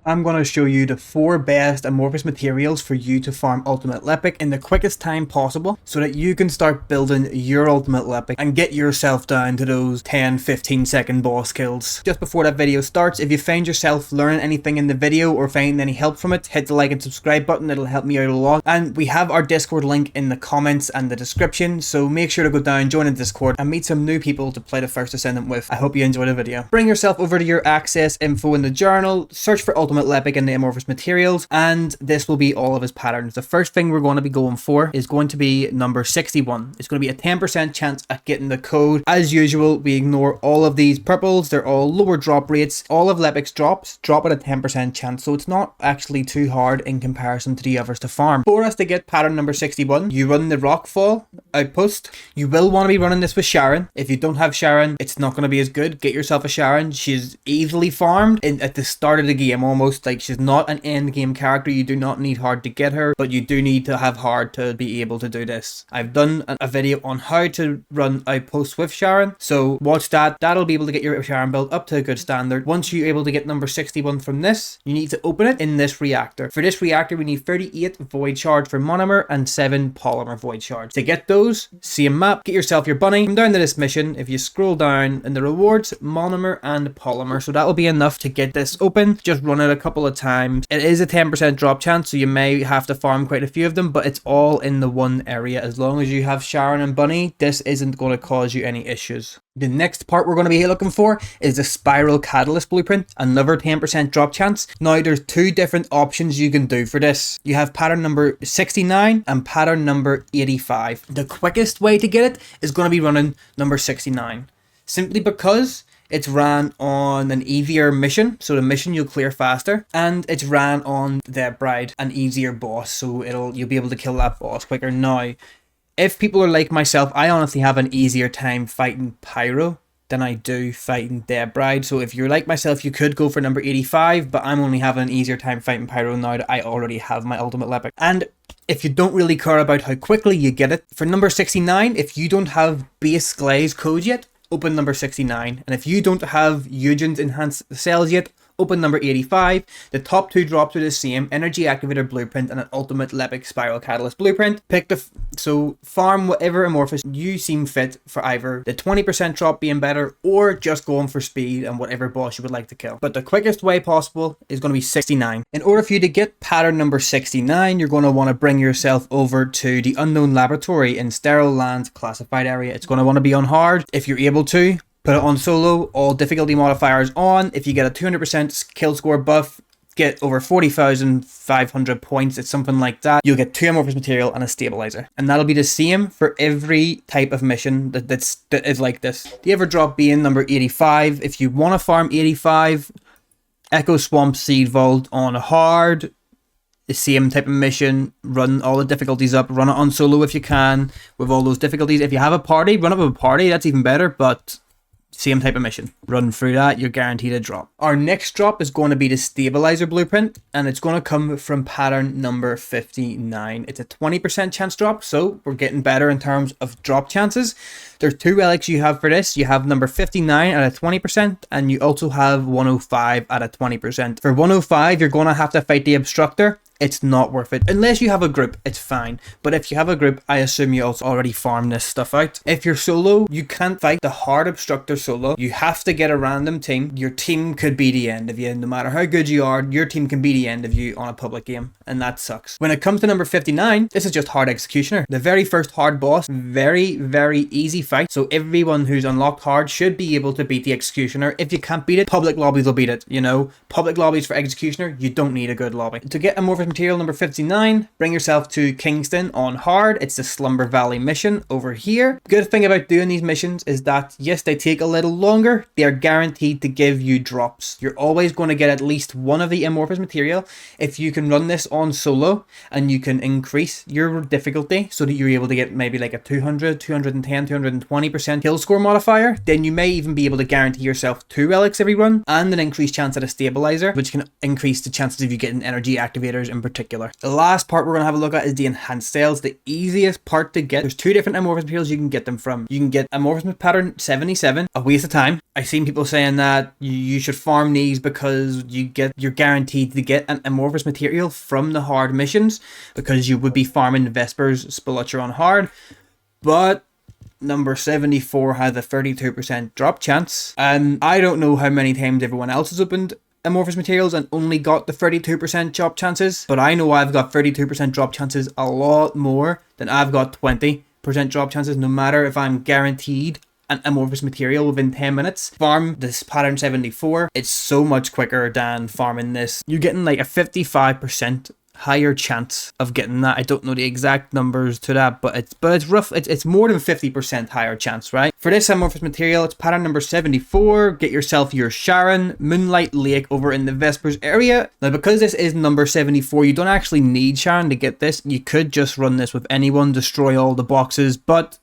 I'm going to show you the 4 best amorphous materials for you to farm Ultimate Lepic in the quickest time possible so that you can start building your Ultimate Lepic and get yourself down to those 10-15 second boss kills. Just before that video starts, if you find yourself learning anything in the video or finding any help from it, hit the like and subscribe button, it'll help me out a lot. And we have our Discord link in the comments and the description, so make sure to go down, join the Discord and meet some new people to play the first Descendant with. I hope you enjoy the video. Bring yourself over to your access info in the journal, search for Ultimate Lepic in the amorphous materials, and this will be all of his patterns. The first thing we're going to be going for is going to be number 61. It's going to be a 10% chance at getting the code. As usual, we ignore all of these purples. They're all lower drop rates. All of Lepic's drops drop at a 10% chance, so it's not actually too hard in comparison to the others to farm. For us to get pattern number 61, you run the Rockfall outpost. You will want to be running this with Sharon. If you don't have Sharon, it's not going to be as good. Get yourself a Sharon. She's easily farmed at the start of the game, almost. Like, she's not an end game character. You do not need hard to get her, but you do need to have hard to be able to do this. I've done a video on how to run outposts with Sharon, so watch that. That'll be able to get your Sharon build up to a good standard. Once you're able to get number 61 from this, you need to open it in this reactor. For this reactor, we need 38 void shards for monomer and 7 polymer void shards. To get those, same map, get yourself your bunny. Come down to this mission. If you scroll down in the rewards, monomer and polymer, so that will be enough to get this open. Just run it a couple of times. It is a 10% drop chance, so you may have to farm quite a few of them, but it's all in the one area. As long as you have Sharon and Bunny, this isn't going to cause you any issues. The next part we're going to be looking for is the Spiral Catalyst Blueprint, another 10% drop chance. Now, there's 2 different options you can do for this. You have pattern number 69 and pattern number 85. The quickest way to get it is going to be running number 69, simply because it's ran on an easier mission, so the mission you'll clear faster, and it's ran on the Bride, an easier boss, so you'll be able to kill that boss quicker. Now, if people are like myself, I honestly have an easier time fighting Pyro than I do fighting Dead Bride. So if you're like myself, you could go for number 85, but I'm only having an easier time fighting Pyro now that I already have my Ultimate Lepic. And if you don't really care about how quickly you get it, for number 69, if you don't have base glaze code yet, open number 69. And if you don't have Eugen's enhanced cells yet, open number 85. The top 2 drops are the same: Energy Activator Blueprint and an Ultimate Lepic Spiral Catalyst Blueprint. So farm whatever amorphous you seem fit for either the 20% drop being better or just going for speed and whatever boss you would like to kill. But the quickest way possible is going to be 69. In order for you to get pattern number 69, you're going to want to bring yourself over to the Unknown Laboratory in Sterile Lands Classified Area. It's going to want to be on hard. If you're able to, put it on solo, all difficulty modifiers on. If you get a 200% kill score buff, get over 40,500 points, it's something like that, you'll get 2 amorphous material and a stabilizer. And that'll be the same for every type of mission that is like this. The ever drop being number 85. If you want to farm 85, Echo Swamp Seed Vault on hard, the same type of mission, run all the difficulties up, run it on solo if you can, with all those difficulties. If you have a party, run it with a party, that's even better, but same type of mission. Run through that, you're guaranteed a drop. Our next drop is going to be the Stabilizer Blueprint, and it's going to come from pattern number 59. It's a 20% chance drop, so we're getting better in terms of drop chances. There's 2 relics you have for this. You have number 59 at a 20%, and you also have 105 at a 20%. For 105, you're going to have to fight the Obstructor. It's not worth it. Unless you have a group, it's fine. But if you have a group, I assume you also already farm this stuff out. If you're solo, you can't fight the hard Obstructor solo. You have to get a random team. Your team could be the end of you. No matter how good you are, your team can be the end of you on a public game. And that sucks. When it comes to number 59, this is just hard Executioner. The very first hard boss, very, very easy fight. So everyone who's unlocked hard should be able to beat the Executioner. If you can't beat it, public lobbies will beat it. You know, public lobbies for Executioner, you don't need a good lobby. To get amorphous material number 59, bring yourself to Kingston on hard. It's the Slumber Valley mission over here. Good thing about doing these missions is that, yes, they take a little longer. They are guaranteed to give you drops. You're always going to get at least one of the amorphous material. If you can run this on solo and you can increase your difficulty so that you're able to get maybe like a 200, 210, 220% kill score modifier, then you may even be able to guarantee yourself 2 relics every run and an increased chance at a stabilizer, which can increase the chances of you getting energy activators in particular. The last part we're going to have a look at is the enhanced sales, the easiest part to get. There's 2 different amorphous materials you can get them from. You can get amorphous pattern 77, a waste of time. I've seen people saying that you should farm these because you're guaranteed to get an amorphous material from the hard missions, because you would be farming Vespers Speluncher on hard. But number 74 has a 32% drop chance, and I don't know how many times everyone else has opened amorphous materials and only got the 32% drop chances, but I know I've got 32% drop chances a lot more than I've got 20% drop chances, no matter if I'm guaranteed an amorphous material within 10 minutes. Farm this pattern 74, it's so much quicker than farming this. You're getting like a 55% higher chance of getting that. I don't know the exact numbers to that, but it's rough. It's more than 50% higher chance, right? For this amorphous material, it's pattern number 74. Get yourself your Sharon Moonlight Lake over in the Vespers area. Now, because this is number 74, you don't actually need Sharon to get this. You could just run this with anyone, destroy all the boxes, but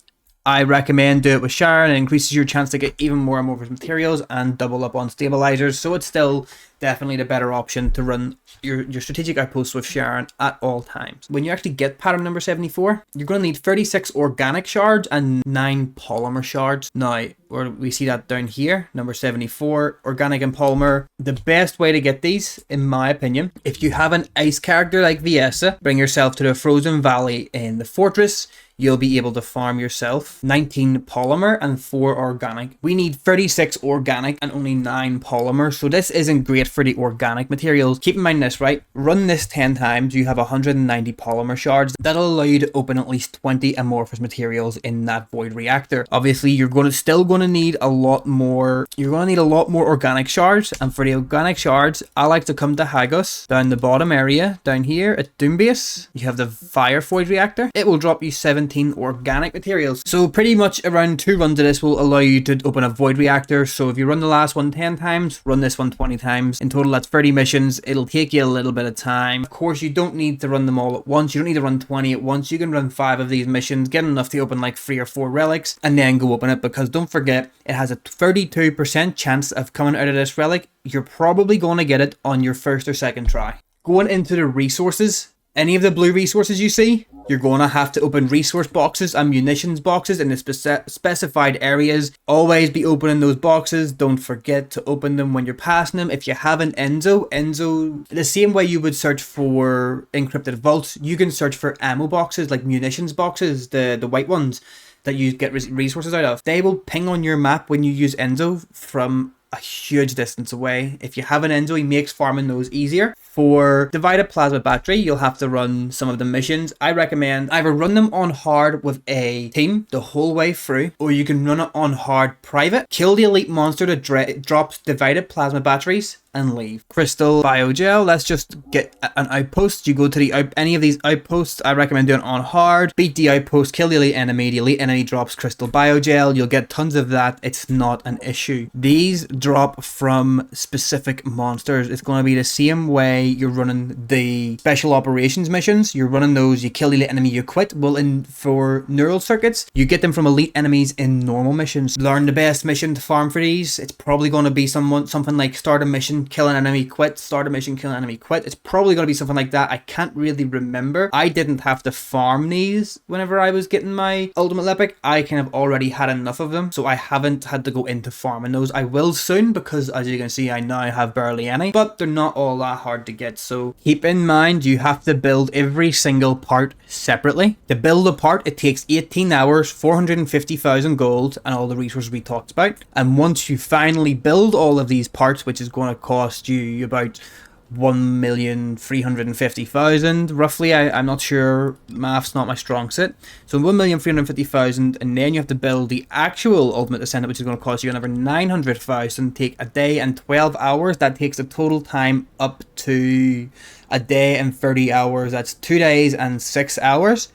I recommend do it with Sharon. It increases your chance to get even more amorphous materials and double up on stabilizers. So it's still definitely the better option to run your strategic outposts with Sharon at all times. When you actually get pattern number 74, you're going to need 36 organic shards and 9 polymer shards. Now, we see that down here, number 74, organic and polymer. The best way to get these, in my opinion, if you have an ice character like Viessa, bring yourself to the Frozen Valley in the fortress. You'll be able to farm yourself 19 polymer and 4 organic. We need 36 organic and only 9 polymer, so this isn't great for the organic materials. Keep in mind this, right? Run this 10 times, you have 190 polymer shards. That'll allow you to open at least 20 amorphous materials in that void reactor. Obviously, you're still going to need a lot more. You're going to need a lot more organic shards, and for the organic shards, I like to come to Haggis down the bottom area down here at Doombase. You have the fire void reactor. It will drop you 17 organic materials. So pretty much around 2 runs of this will allow you to open a void reactor. So if you run the last one 10 times, run this one 20 times. In total, that's 30 missions. It'll take you a little bit of time. Of course, you don't need to run them all at once. You don't need to run 20 at once. You can run 5 of these missions, get enough to open like 3 or 4 relics, and then go open it, because don't forget, it has a 32% chance of coming out of this relic. You're probably going to get it on your first or second try. Going into the resources, any of the blue resources you see, you're going to have to open resource boxes and munitions boxes in the specified areas. Always be opening those boxes. Don't forget to open them when you're passing them. If you have an Enzo, the same way you would search for encrypted vaults, you can search for ammo boxes, like munitions boxes, the white ones that you get resources out of. They will ping on your map when you use Enzo from a huge distance away. If you have an Enzo, he makes farming those easier. For divided plasma battery, you'll have to run some of the missions. I recommend either run them on hard with a team the whole way through, or you can run it on hard private. Kill the elite monster that drops divided plasma batteries and leave. Crystal Biogel, let's just get an outpost. You go to any of these outposts. I recommend doing it on hard. Beat the outpost, kill the elite enemy drops Crystal Biogel. You'll get tons of that. It's not an issue. These drop from specific monsters. It's going to be the same way you're running the special operations missions. You're running those, you kill the elite enemy, you quit. Well, for neural circuits, you get them from elite enemies in normal missions. Learn the best mission to farm for these. It's probably going to be something like start a mission, kill an enemy, quit, start a mission, kill an enemy, quit. It's probably going to be something like that. I can't really remember. I didn't have to farm these whenever I was getting my ultimate Lepic. I kind of already had enough of them, so I haven't had to go into farming those. I will soon, because as you can see, I now have barely any, but they're not all that hard to get. So keep in mind, you have to build every single part separately. To build a part, it takes 18 hours, 450,000 gold, and all the resources we talked about. And once you finally build all of these parts, which is going to cost you about 1,350,000 roughly. I'm not sure, math's not my strong suit. So 1,350,000, and then you have to build the actual ultimate Descendant, which is going to cost you another 900,000. Take a day and 12 hours. That takes the total time up to a day and 30 hours. That's 2 days and 6 hours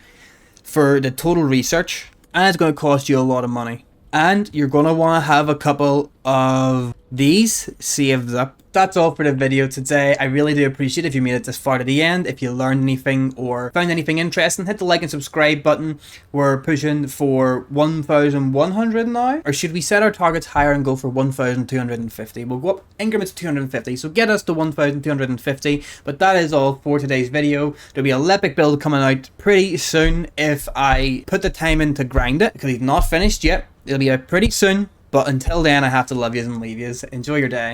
for the total research, and it's going to cost you a lot of money. And you're going to want to have a couple of these saved up that's all for the video today. I really do appreciate if you made it this far to the end. If you learned anything or found anything interesting, hit the like and subscribe button. We're pushing for 1,100 now. Or should we set our targets higher and go for 1,250? We'll go up increments of 250. So get us to 1,250. But that is all for today's video. There'll be a Lepic build coming out pretty soon if I put the time in to grind it, because he's not finished yet. It'll be out pretty soon. But until then, I have to love yous and leave yous. Enjoy your day.